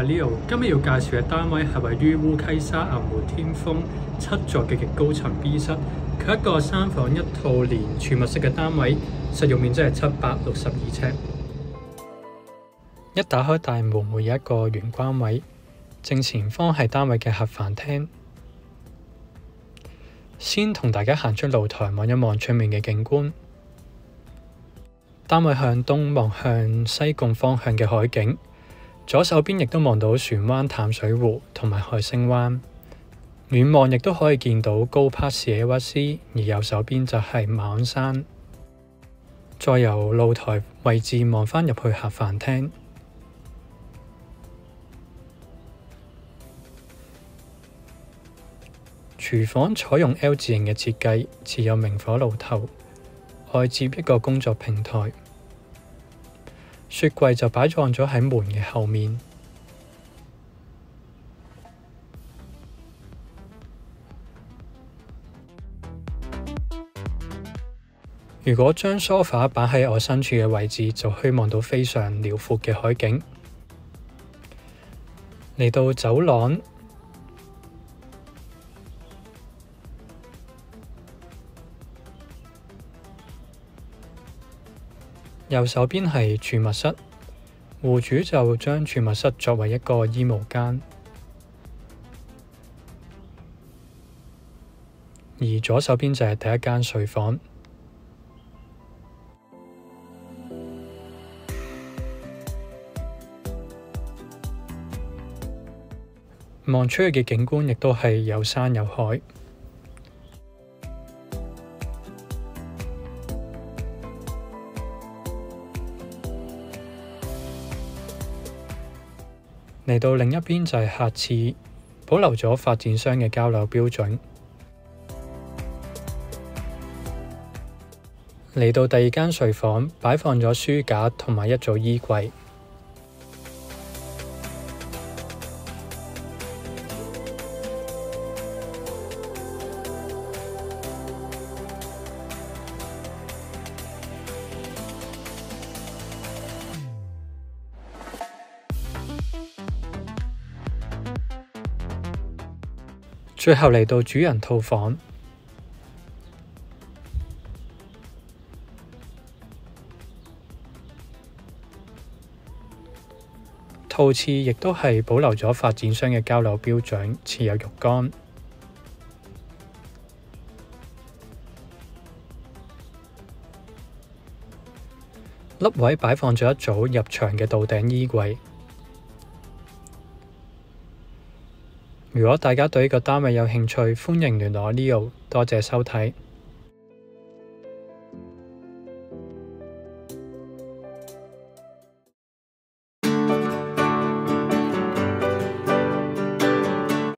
Leo，今日要介紹嘅單位係位於烏溪沙銀湖天峰7座嘅極高層 B 室，佢係一個3房1套連儲物式嘅單位，實用面積係762尺。一打開大門會有一個玄關位，正前方係單位嘅客飯廳。先同大家行出露台望一望出面嘅景觀。單位向東望向西貢方向嘅海景，左手邊亦都望到船灣淡水湖同埋海星灣，遠望亦都可以見到高柏士耶屈斯，而右手邊就係馬鞍山。再由露台位置望返入去客飯廳，廚房採用 L 字形嘅設計，設有明火爐頭，外接一個工作平台，雪櫃就擺放咗喺門嘅後面。如果將梳化擺喺我身處嘅位置，就可以望到非常遼闊嘅海景。嚟到走廊，右手邊係儲物室，戶主就將儲物室作為一個衣帽間，而左手邊就係第一間睡房。望出去嘅景觀亦都係有山有海。嚟到另一邊就係客廁，保留咗發展商嘅交樓標準。嚟到第二間睡房，擺放咗書架同埋一組衣櫃。最後嚟到主人套房，套廁亦都係保留咗發展商嘅交樓標準，設有浴缸。凹位擺放咗一組入牆嘅倒頂衣櫃。如果大家對呢個單位有興趣，歡迎聯絡Leo，多謝收睇。